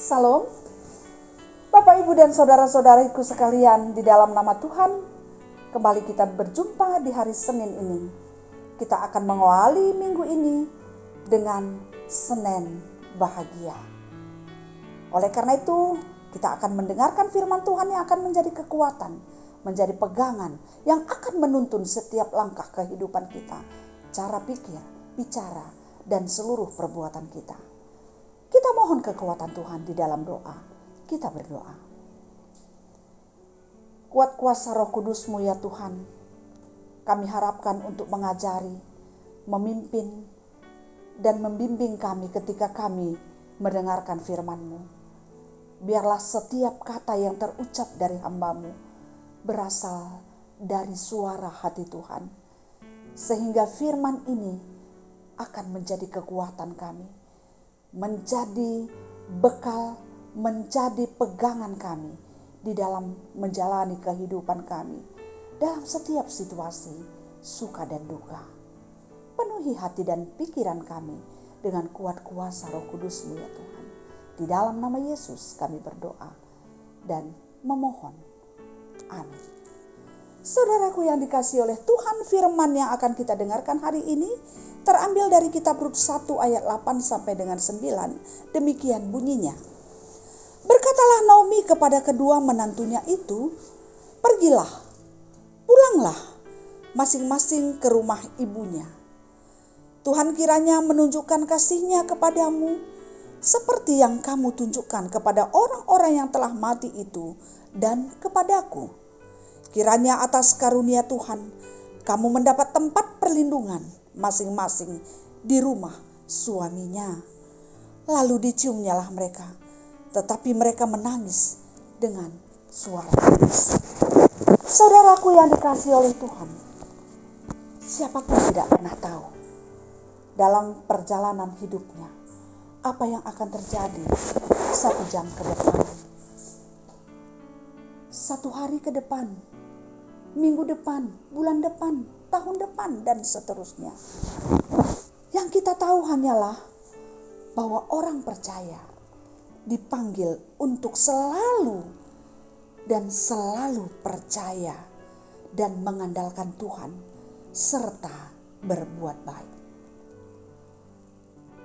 Salam, Bapak, Ibu, dan saudara-saudariku sekalian di dalam nama Tuhan. Kembali kita berjumpa di hari Senin ini. Kita akan mengawali minggu ini dengan Senin bahagia. Oleh karena itu, kita akan mendengarkan firman Tuhan yang akan menjadi kekuatan, menjadi pegangan yang akan menuntun setiap langkah kehidupan kita, cara pikir, bicara, dan seluruh perbuatan kita. Kita mohon kekuatan Tuhan di dalam doa. Kita berdoa. Kuat kuasa Roh Kudus-Mu ya Tuhan, kami harapkan untuk mengajari, memimpin, dan membimbing kami ketika kami mendengarkan firman-Mu. Biarlah setiap kata yang terucap dari hamba-Mu berasal dari suara hati Tuhan, sehingga firman ini akan menjadi kekuatan kami, menjadi bekal, menjadi pegangan kami di dalam menjalani kehidupan kami dalam setiap situasi suka dan duka. Penuhi hati dan pikiran kami dengan kuat kuasa Roh Kudus-Mu ya Tuhan. Di dalam nama Yesus kami berdoa dan memohon. Amin. Saudaraku yang dikasihi oleh Tuhan, firman yang akan kita dengarkan hari ini terambil dari kitab Rut 1 ayat 8 sampai dengan 9. Demikian bunyinya. Berkatalah Naomi kepada kedua menantunya itu, "Pergilah, pulanglah masing-masing ke rumah ibunya. Tuhan kiranya menunjukkan kasih-Nya kepadamu seperti yang kamu tunjukkan kepada orang-orang yang telah mati itu dan kepadaku. Kiranya atas karunia Tuhan kamu mendapat tempat perlindungan masing-masing di rumah suaminya." Lalu diciumnyalah mereka, tetapi mereka menangis dengan suara keras. Saudaraku yang dikasihi oleh Tuhan, siapapun tidak pernah tahu dalam perjalanan hidupnya apa yang akan terjadi 1 jam ke depan, 1 hari ke depan, minggu depan, bulan depan, tahun depan, dan seterusnya. Yang kita tahu hanyalah bahwa orang percaya dipanggil untuk selalu dan selalu percaya dan mengandalkan Tuhan serta berbuat baik.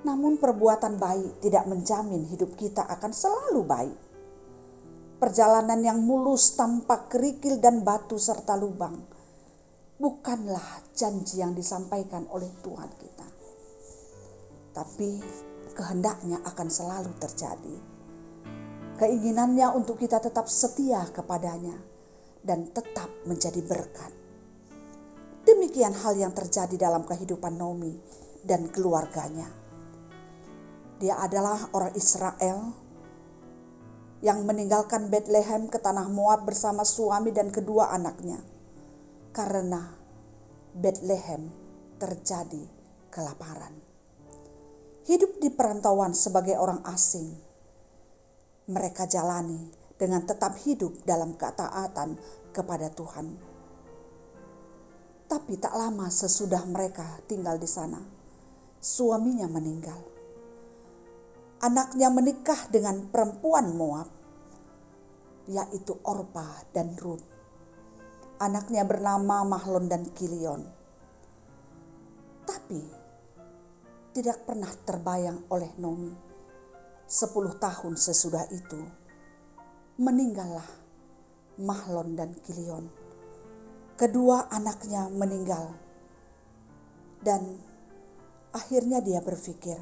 Namun perbuatan baik tidak menjamin hidup kita akan selalu baik. Perjalanan yang mulus tanpa kerikil dan batu serta lubang bukanlah janji yang disampaikan oleh Tuhan kita. Tapi kehendaknya akan selalu terjadi. Keinginannya untuk kita tetap setia kepadanya dan tetap menjadi berkat. Demikian hal yang terjadi dalam kehidupan Naomi dan keluarganya. Dia adalah orang Israel yang meninggalkan Bethlehem ke tanah Moab bersama suami dan kedua anaknya. Karena Bethlehem terjadi kelaparan. Hidup di perantauan sebagai orang asing, mereka jalani dengan tetap hidup dalam ketaatan kepada Tuhan. Tapi tak lama sesudah mereka tinggal di sana, suaminya meninggal. Anaknya menikah dengan perempuan Moab, yaitu Orpa dan Rut. Anaknya bernama Mahlon dan Kilion. Tapi tidak pernah terbayang oleh Naomi. 10 tahun sesudah itu, meninggallah Mahlon dan Kilion. Kedua anaknya meninggal. Dan akhirnya dia berpikir,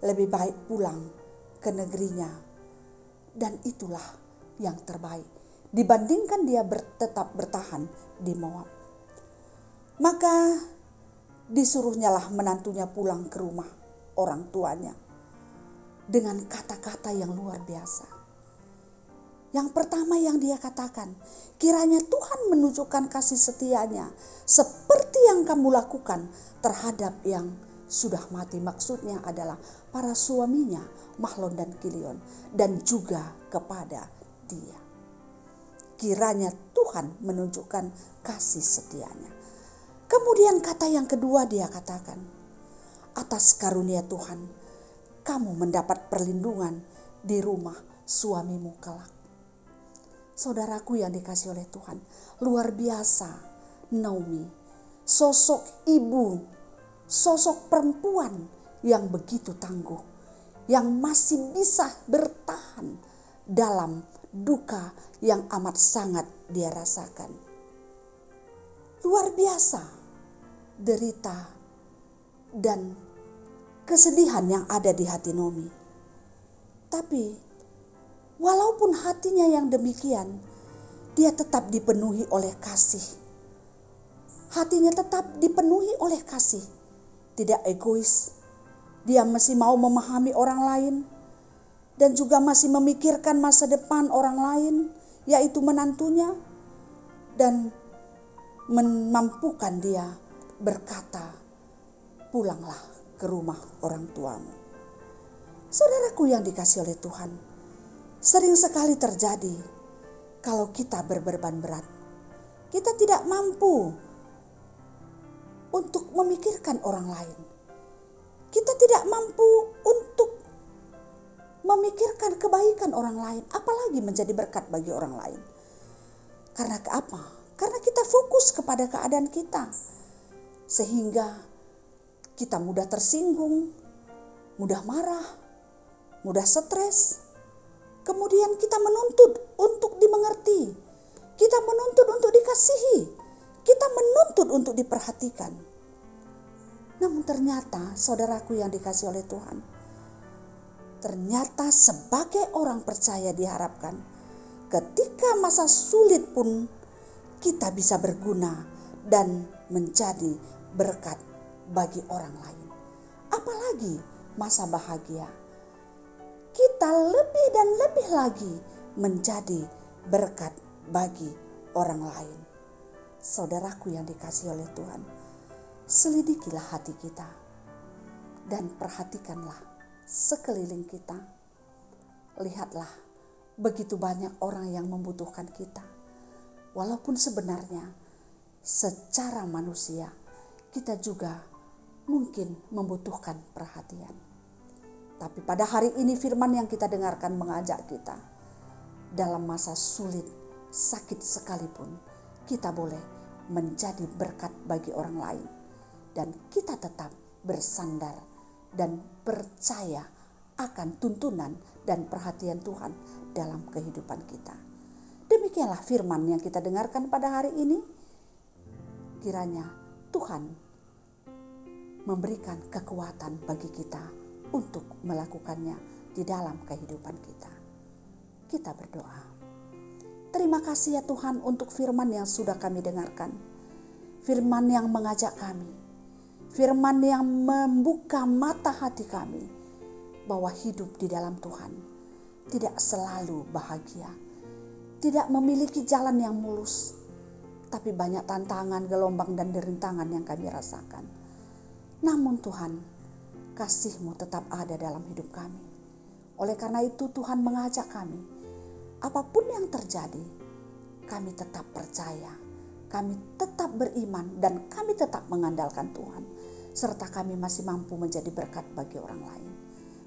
lebih baik pulang ke negerinya. Dan itulah yang terbaik dibandingkan dia tetap bertahan di Moab. Maka disuruhnyalah menantunya pulang ke rumah orang tuanya dengan kata-kata yang luar biasa. Yang pertama yang dia katakan, kiranya Tuhan menunjukkan kasih setia-Nya seperti yang kamu lakukan terhadap yang sudah mati. Maksudnya adalah para suaminya Mahlon dan Kilion dan juga kepada dia. Kiranya Tuhan menunjukkan kasih setia-Nya. Kemudian kata yang kedua dia katakan, atas karunia Tuhan kamu mendapat perlindungan di rumah suamimu kelak. Saudaraku yang dikasihi oleh Tuhan, luar biasa Naomi, sosok ibu, sosok perempuan yang begitu tangguh, yang masih bisa bertahan dalam duka yang amat sangat dia rasakan. Luar biasa derita dan kesedihan yang ada di hati Naomi. Tapi walaupun hatinya yang demikian, dia tetap dipenuhi oleh kasih. Hatinya tetap dipenuhi oleh kasih. Tidak egois. Dia masih mau memahami orang lain. Dan juga masih memikirkan masa depan orang lain, yaitu menantunya. Dan memampukan dia berkata, pulanglah ke rumah orang tuamu. Saudaraku yang dikasihi oleh Tuhan, sering sekali terjadi kalau kita berbeban berat. Kita tidak mampu untuk memikirkan orang lain. Kita tidak mampu untuk memikirkan kebaikan orang lain, apalagi menjadi berkat bagi orang lain. Karena apa? Karena kita fokus kepada keadaan kita. Sehingga kita mudah tersinggung, mudah marah, mudah stres. Kemudian kita menuntut untuk dimengerti. Kita menuntut untuk dikasihi. Kita menuntut untuk diperhatikan. Namun ternyata saudaraku yang dikasihi oleh Tuhan, ternyata sebagai orang percaya diharapkan ketika masa sulit pun kita bisa berguna dan menjadi berkat bagi orang lain. Apalagi masa bahagia, kita lebih dan lebih lagi menjadi berkat bagi orang lain. Saudaraku yang dikasihi oleh Tuhan, selidikilah hati kita dan perhatikanlah sekeliling kita. Lihatlah begitu banyak orang yang membutuhkan kita. Walaupun sebenarnya secara manusia kita juga mungkin membutuhkan perhatian. Tapi pada hari ini firman yang kita dengarkan mengajak kita, dalam masa sulit, sakit sekalipun, kita boleh menjadi berkat bagi orang lain. Dan kita tetap bersandar dan percaya akan tuntunan dan perhatian Tuhan dalam kehidupan kita. Demikianlah firman yang kita dengarkan pada hari ini. Kiranya Tuhan memberikan kekuatan bagi kita untuk melakukannya di dalam kehidupan kita. Kita berdoa. Terima kasih ya Tuhan untuk firman yang sudah kami dengarkan. Firman yang mengajak kami. Firman yang membuka mata hati kami bahwa hidup di dalam Tuhan tidak selalu bahagia. Tidak memiliki jalan yang mulus. Tapi banyak tantangan, gelombang dan derintangan yang kami rasakan. Namun Tuhan, kasih-Mu tetap ada dalam hidup kami. Oleh karena itu Tuhan mengajak kami, apapun yang terjadi, kami tetap percaya, kami tetap beriman dan kami tetap mengandalkan Tuhan. Serta kami masih mampu menjadi berkat bagi orang lain.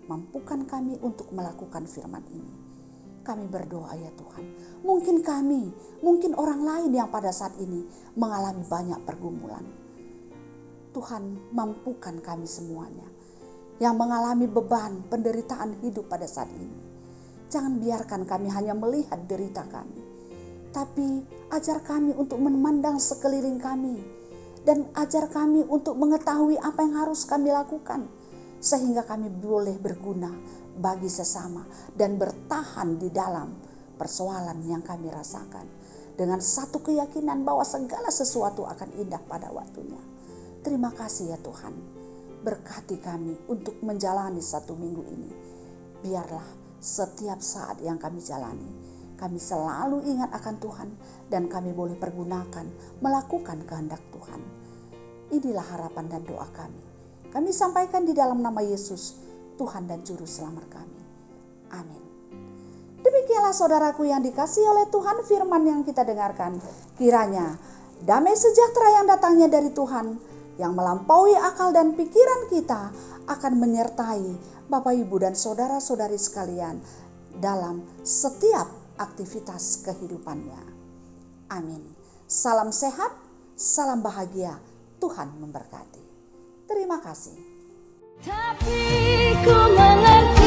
Mampukan kami untuk melakukan firman ini. Kami berdoa ya Tuhan. Mungkin kami, mungkin orang lain yang pada saat ini mengalami banyak pergumulan. Tuhan mampukan kami semuanya. Yang mengalami beban, penderitaan hidup pada saat ini. Jangan biarkan kami hanya melihat derita kami. Tapi ajar kami untuk memandang sekeliling kami. Dan ajar kami untuk mengetahui apa yang harus kami lakukan. Sehingga kami boleh berguna bagi sesama. Dan bertahan di dalam persoalan yang kami rasakan. Dengan satu keyakinan bahwa segala sesuatu akan indah pada waktunya. Terima kasih ya Tuhan. Berkati kami untuk menjalani satu minggu ini. Biarlah setiap saat yang kami jalani, kami selalu ingat akan Tuhan dan kami boleh pergunakan melakukan kehendak Tuhan. Inilah harapan dan doa kami. Kami sampaikan di dalam nama Yesus, Tuhan dan Juru Selamat kami. Amin. Demikianlah saudaraku yang dikasihi oleh Tuhan, firman yang kita dengarkan. Kiranya damai sejahtera yang datangnya dari Tuhan, yang melampaui akal dan pikiran kita, akan menyertai Bapak Ibu dan saudara-saudari sekalian dalam setiap aktivitas kehidupannya. Amin. Salam sehat, salam bahagia. Tuhan memberkati. Terima kasih. Tapi ku mengerti